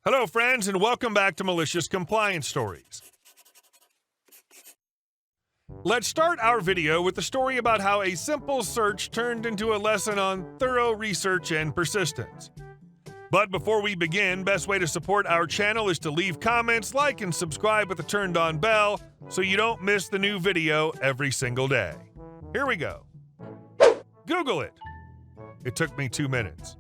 Hello, friends, and welcome back to Malicious Compliance Stories. Let's start our video with the story about how a simple search turned into a lesson on thorough research and persistence. But before we begin, best way to support our channel is to leave comments, like, and subscribe with the turned-on bell so you don't miss the new video every single day. Here we go. Google it. It took me 2 minutes.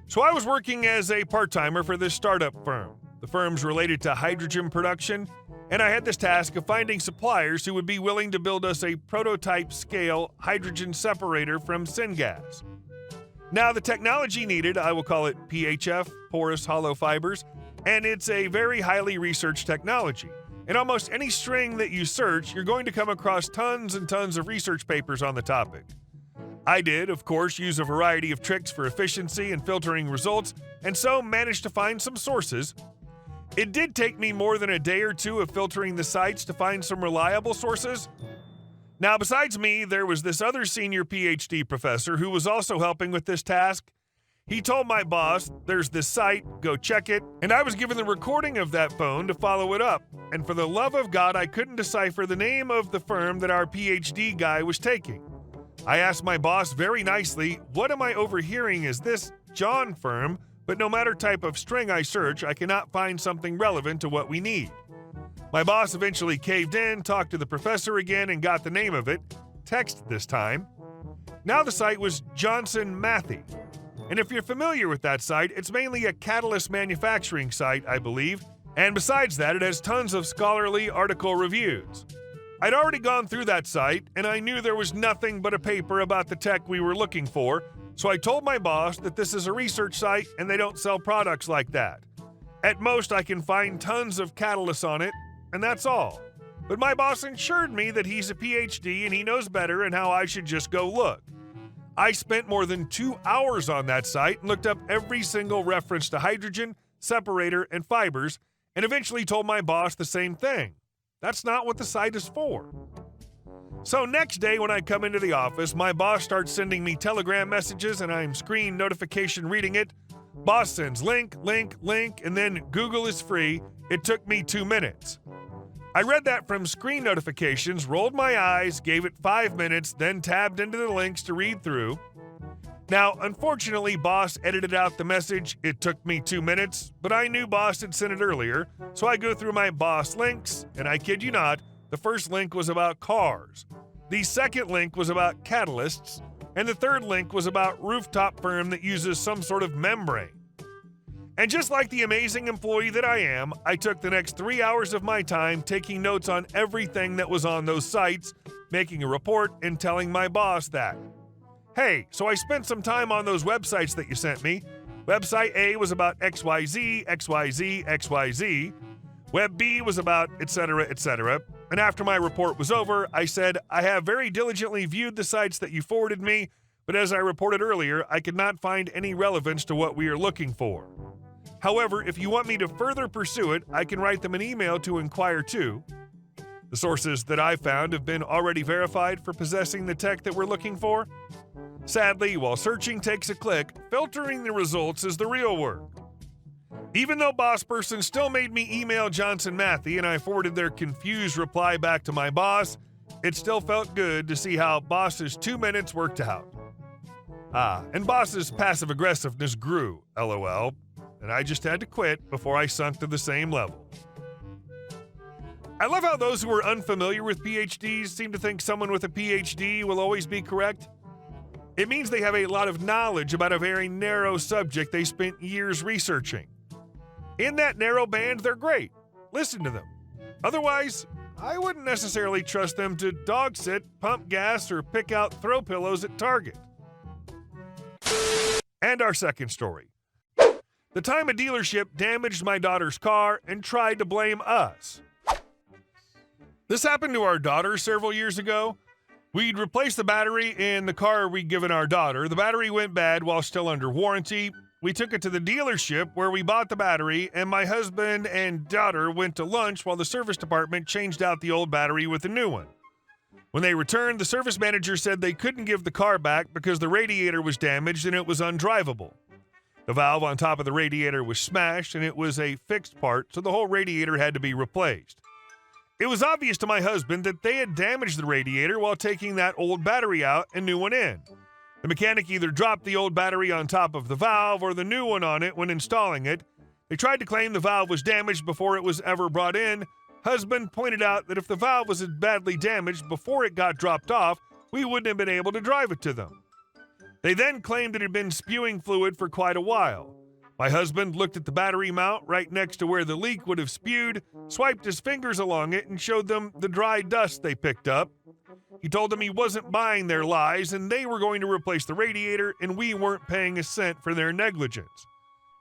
So I was working as a part-timer for this startup firm. The firm's related to hydrogen production, and I had this task of finding suppliers who would be willing to build us a prototype-scale hydrogen separator from syngas. Now, the technology needed, I will call it PHF, porous hollow fibers, and it's a very highly researched technology. In almost any string that you search, you're going to come across tons and tons of research papers on the topic. I did, of course, use a variety of tricks for efficiency and filtering results, and so managed to find some sources. It did take me more than a day or two of filtering the sites to find some reliable sources. Now, besides me, there was this other senior PhD professor who was also helping with this task. He told my boss, there's this site, go check it, and I was given the recording of that phone to follow it up. And for the love of God, I couldn't decipher the name of the firm that our PhD guy was taking. I asked my boss very nicely, what am I overhearing? Is this John firm? But no matter type of string I search, I cannot find something relevant to what we need. My boss eventually caved in, talked to the professor again, and got the name of it, text this time. Now the site was Johnson Matthey. And if you're familiar with that site, it's mainly a catalyst manufacturing site, I believe. And besides that, it has tons of scholarly article reviews. I'd already gone through that site, and I knew there was nothing but a paper about the tech we were looking for, so I told my boss that this is a research site and they don't sell products like that. At most, I can find tons of catalysts on it, and that's all. But my boss assured me that he's a PhD and he knows better and how I should just go look. I spent more than 2 hours on that site and looked up every single reference to hydrogen, separator, and fibers, and eventually told my boss the same thing. That's not what the site is for. So next day when I come into the office, my boss starts sending me Telegram messages and I'm screen notification reading it. Boss sends link, and then Google is free. It took me 2 minutes. I read that from screen notifications, rolled my eyes, gave it 5 minutes, then tabbed into the links to read through. Now, unfortunately, boss edited out the message, it took me 2 minutes, but I knew boss had sent it earlier, so I go through my boss links, and I kid you not, the first link was about cars. The second link was about catalysts, and the third link was about rooftop firm that uses some sort of membrane. And just like the amazing employee that I am, I took the next 3 hours of my time taking notes on everything that was on those sites, making a report, and telling my boss that. Hey, so I spent some time on those websites that you sent me. Website A was about XYZ, XYZ, XYZ. Web B was about etc., etc. And after my report was over, I said, I have very diligently viewed the sites that you forwarded me, but as I reported earlier, I could not find any relevance to what we are looking for. However, if you want me to further pursue it, I can write them an email to inquire too. The sources that I found have been already verified for possessing the tech that we're looking for. Sadly, while searching takes a click, filtering the results is the real work. Even though boss person still made me email Johnson Matthey and I forwarded their confused reply back to my boss, it still felt good to see how boss's 2 minutes worked out. And boss's passive aggressiveness grew, LOL, and I just had to quit before I sunk to the same level. I love how those who are unfamiliar with PhDs seem to think someone with a PhD will always be correct. It means they have a lot of knowledge about a very narrow subject they spent years researching. In that narrow band, they're great. Listen to them. Otherwise, I wouldn't necessarily trust them to dog sit, pump gas, or pick out throw pillows at Target. And our second story. The time a dealership damaged my daughter's car and tried to blame us. This happened to our daughter several years ago. We'd replaced the battery in the car we'd given our daughter. The battery went bad while still under warranty. We took it to the dealership where we bought the battery, and my husband and daughter went to lunch while the service department changed out the old battery with a new one. When they returned, the service manager said they couldn't give the car back because the radiator was damaged and it was undrivable. The valve on top of the radiator was smashed, and it was a fixed part, so the whole radiator had to be replaced. It was obvious to my husband that they had damaged the radiator while taking that old battery out and new one in. The mechanic either dropped the old battery on top of the valve or the new one on it when installing it. They tried to claim the valve was damaged before it was ever brought in. Husband pointed out that if the valve was badly damaged before it got dropped off, we wouldn't have been able to drive it to them. They then claimed it had been spewing fluid for quite a while. My husband looked at the battery mount right next to where the leak would have spewed, swiped his fingers along it, and showed them the dry dust they picked up. He told them he wasn't buying their lies and they were going to replace the radiator and we weren't paying a cent for their negligence.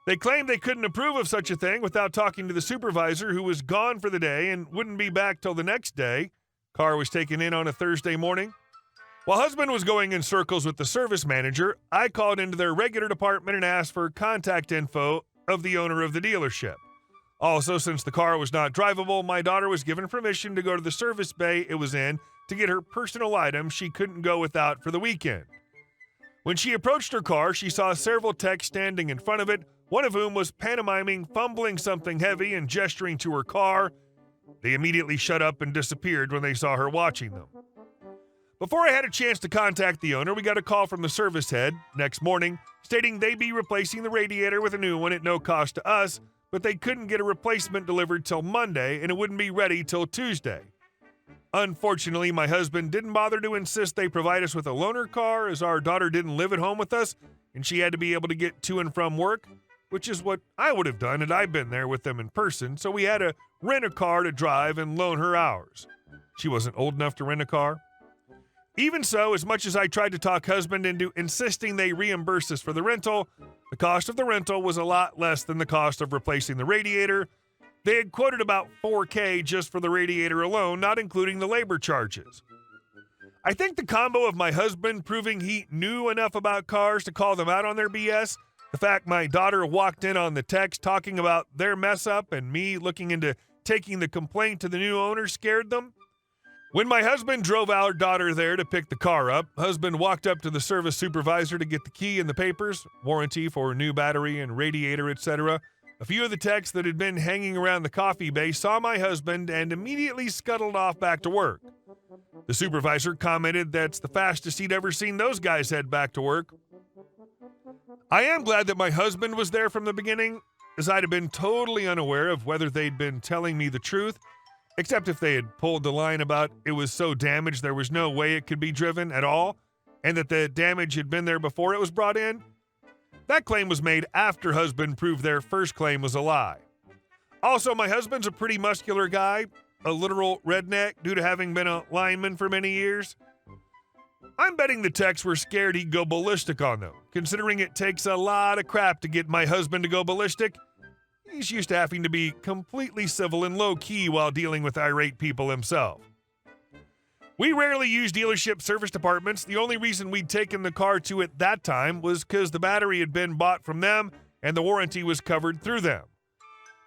They claimed they couldn't approve of such a thing without talking to the supervisor, who was gone for the day and wouldn't be back till the next day. Car was taken in on a Thursday morning. While husband was going in circles with the service manager, I called into their regular department and asked for contact info of the owner of the dealership. Also, since the car was not drivable, my daughter was given permission to go to the service bay it was in to get her personal items she couldn't go without for the weekend. When she approached her car, she saw several techs standing in front of it, one of whom was pantomiming, fumbling something heavy and gesturing to her car. They immediately shut up and disappeared when they saw her watching them. Before I had a chance to contact the owner, we got a call from the service head next morning stating they'd be replacing the radiator with a new one at no cost to us, but they couldn't get a replacement delivered till Monday and it wouldn't be ready till Tuesday. Unfortunately, my husband didn't bother to insist they provide us with a loaner car, as our daughter didn't live at home with us and she had to be able to get to and from work, which is what I would have done had I been there with them in person, so we had to rent a car to drive and loan her ours. She wasn't old enough to rent a car. Even so, as much as I tried to talk husband into insisting they reimburse us for the rental, the cost of the rental was a lot less than the cost of replacing the radiator. They had quoted about $4,000 just for the radiator alone, not including the labor charges. I think the combo of my husband proving he knew enough about cars to call them out on their BS, the fact my daughter walked in on the text talking about their mess up, and me looking into taking the complaint to the new owner scared them. When my husband drove our daughter there to pick the car up, husband walked up to the service supervisor to get the key and the papers, warranty for new battery and radiator, etc. A few of the techs that had been hanging around the coffee bay saw my husband and immediately scuttled off back to work. The supervisor commented that's the fastest he'd ever seen those guys head back to work. I am glad that my husband was there from the beginning, as I'd have been totally unaware of whether they'd been telling me the truth, except if they had pulled the line about it was so damaged there was no way it could be driven at all, and that the damage had been there before it was brought in. That claim was made after husband proved their first claim was a lie. Also, my husband's a pretty muscular guy, a literal redneck due to having been a lineman for many years. I'm betting the techs were scared he'd go ballistic on them, considering it takes a lot of crap to get my husband to go ballistic. He's used to having to be completely civil and low-key while dealing with irate people himself. We rarely use dealership service departments. The only reason we'd taken the car to it that time was because the battery had been bought from them and the warranty was covered through them.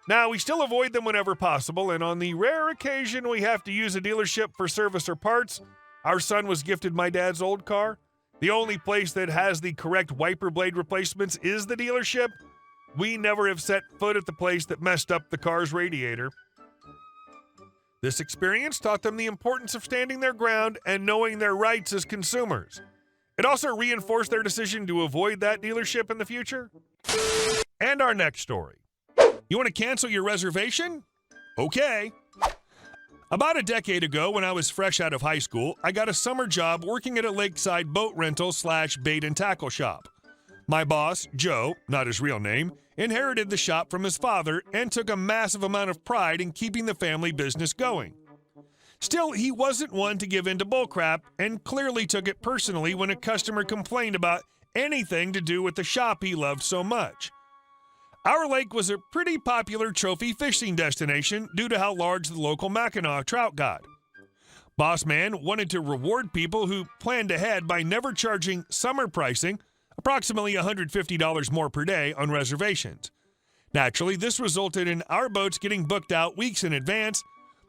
Now, we still avoid them whenever possible, and on the rare occasion we have to use a dealership for service or parts, our son was gifted my dad's old car. The only place that has the correct wiper blade replacements is the dealership. We never have set foot at the place that messed up the car's radiator. This experience taught them the importance of standing their ground and knowing their rights as consumers. It also reinforced their decision to avoid that dealership in the future. And our next story. You want to cancel your reservation? Okay. About a decade ago, when I was fresh out of high school, I got a summer job working at a lakeside boat rental / bait and tackle shop. My boss, Joe, not his real name, inherited the shop from his father and took a massive amount of pride in keeping the family business going. Still, he wasn't one to give in to bullcrap and clearly took it personally when a customer complained about anything to do with the shop he loved so much. Our lake was a pretty popular trophy fishing destination due to how large the local Mackinac trout got. Boss Man wanted to reward people who planned ahead by never charging summer pricing, approximately $150 more per day, on reservations. Naturally, this resulted in our boats getting booked out weeks in advance.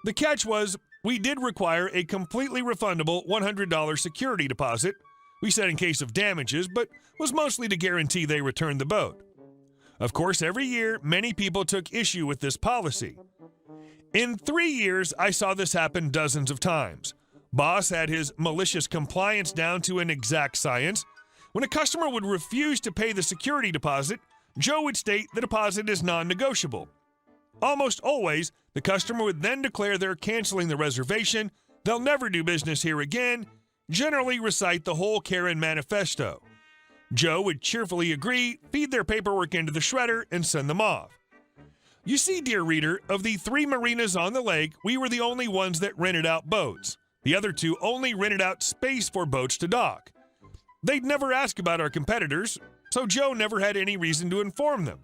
The catch was we did require a completely refundable $100 security deposit. We said in case of damages, but was mostly to guarantee they returned the boat. Of course, every year, many people took issue with this policy. In 3 years, I saw this happen dozens of times. Boss had his malicious compliance down to an exact science. When a customer would refuse to pay the security deposit, Joe would state the deposit is non-negotiable. Almost always, the customer would then declare they're canceling the reservation, they'll never do business here again, generally recite the whole Karen manifesto. Joe would cheerfully agree, feed their paperwork into the shredder, and send them off. You see, dear reader, of the 3 marinas on the lake, we were the only ones that rented out boats. The other 2 only rented out space for boats to dock. They'd never ask about our competitors, so Joe never had any reason to inform them.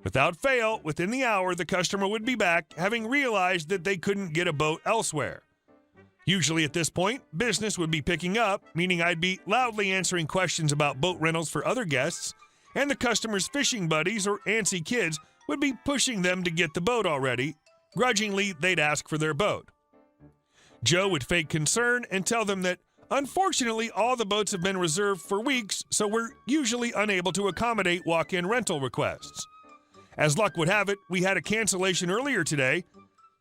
Without fail, within the hour, the customer would be back, having realized that they couldn't get a boat elsewhere. Usually at this point, business would be picking up, meaning I'd be loudly answering questions about boat rentals for other guests, and the customer's fishing buddies or antsy kids would be pushing them to get the boat already. Grudgingly, they'd ask for their boat. Joe would fake concern and tell them that, unfortunately, all the boats have been reserved for weeks, so we're usually unable to accommodate walk-in rental requests. As luck would have it, we had a cancellation earlier today.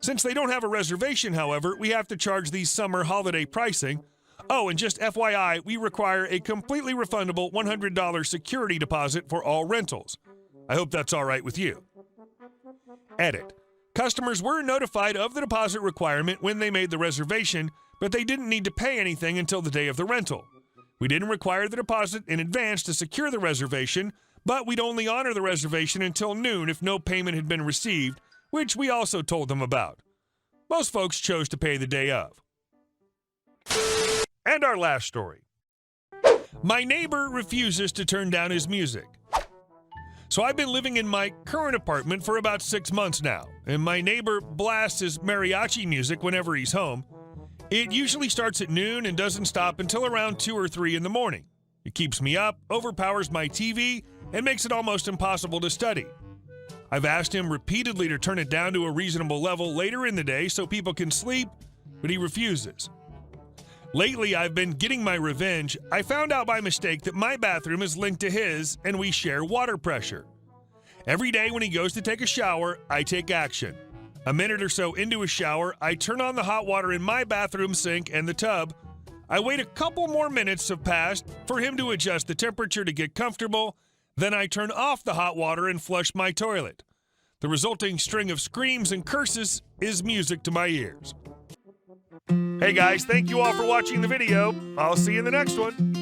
Since they don't have a reservation, however, we have to charge the summer holiday pricing. Oh, and just FYI, we require a completely refundable $100 security deposit for all rentals. I hope that's all right with you. Edit. Customers were notified of the deposit requirement when they made the reservation, but they didn't need to pay anything until the day of the rental. We didn't require the deposit in advance to secure the reservation, but we'd only honor the reservation until noon if no payment had been received, which we also told them about. Most folks chose to pay the day of. And our last story. My neighbor refuses to turn down his music. So I've been living in my current apartment for about 6 months now, and my neighbor blasts his mariachi music whenever he's home. It usually starts at noon and doesn't stop until around 2 or 3 in the morning. It keeps me up, overpowers my TV, and makes it almost impossible to study. I've asked him repeatedly to turn it down to a reasonable level later in the day so people can sleep, but he refuses. Lately, I've been getting my revenge. I found out by mistake that my bathroom is linked to his, and we share water pressure. Every day when he goes to take a shower, I take action. A minute or so into a shower, I turn on the hot water in my bathroom sink and the tub. I wait a couple more minutes have passed for him to adjust the temperature to get comfortable. Then I turn off the hot water and flush my toilet. The resulting string of screams and curses is music to my ears. Hey guys, thank you all for watching the video. I'll see you in the next one.